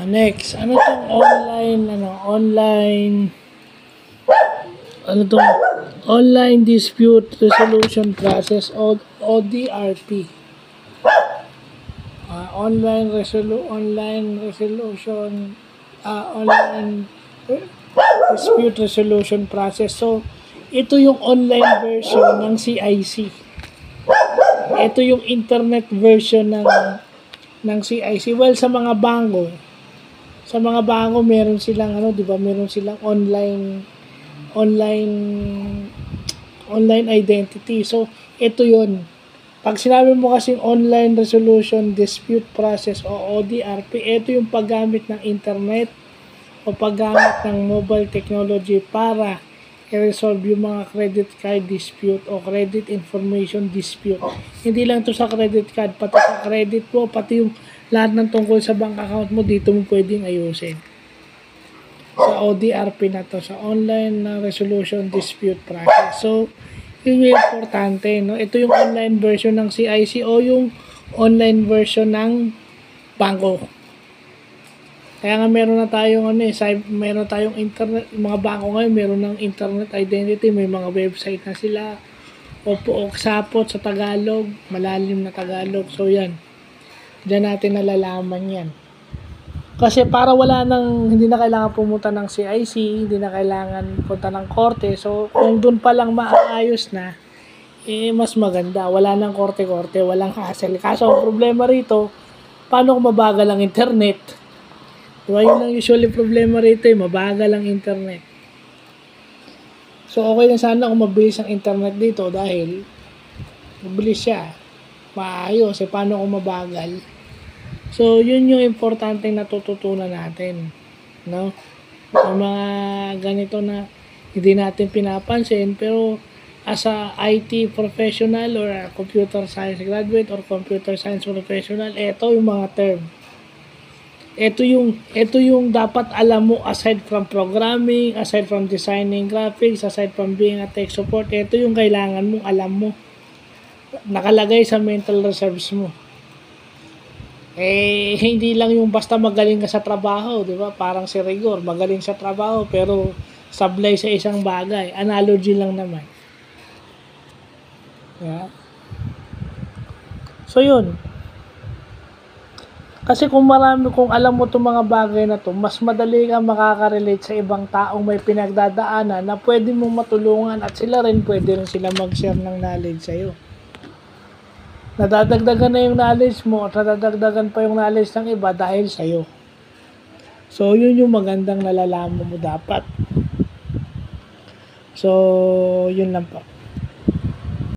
Next, ano tong online dispute resolution process o ODRP. Online dispute resolution process. So, ito yung online version ng CIC. Ito yung internet version ng CIC. Well, sa mga bangko meron silang ano, 'di ba? Meron silang online identity. So, ito 'yon. Pag sinabi mo kasing online resolution dispute process o ODRP, ito yung paggamit ng internet o paggamit ng mobile technology para i-resolve yung mga credit card dispute o credit information dispute. Hindi lang to sa credit card, pati sa credit mo, pati yung lahat ng tungkol sa bank account mo, dito mo pwedeng ayusin. Sa ODRP na to, sa online resolution dispute process. So, yun yung importante, no? Ito yung online version ng CIC o yung online version ng bangko. Kaya nga meron na tayong meron tayong internet, mga bangko ngayon meron ng internet identity, may mga website na sila. Opo, sapot sa Tagalog, malalim na Tagalog. So yan. Diyan natin nalalaman yan. Kasi para hindi na kailangan pumunta ng CIC, hindi na kailangan punta ng korte. So, kung doon pa lang maayos na, mas maganda. Wala nang korte-korte, walang hassle. Kaso, ang problema rito, paano kung mabagal ang internet? Diba, yun ang usually problema rito, mabagal ang internet. So, okay lang sana kung mabilis ang internet dito dahil mabilis siya. Maayos, paano kung mabagal? So, yun yung importante natututunan natin, no? Yung mga ganito na hindi natin pinapansin, pero as a IT professional or a computer science graduate or computer science professional, ito yung mga term. Ito yung dapat alam mo aside from programming, aside from designing graphics, aside from being a tech support, ito yung kailangan mong alam mo. Nakalagay sa mental reserves mo. Hindi lang yung basta magaling ka sa trabaho, di ba? Parang si Rigor, magaling sa trabaho pero sablay sa isang bagay. Analogy lang naman. Yeah. So yun. Kasi kung alam mo itong mga bagay na to, mas madali kang makaka-relate sa ibang taong may pinagdadaanan na pwede mong matulungan at sila rin pwede rin sila mag-share ng knowledge sa'yo. Nadadagdagan na yung knowledge mo at nadadagdagan pa yung knowledge ng iba dahil sa'yo. So, yun yung magandang nalalaman mo dapat. So, yun lang po.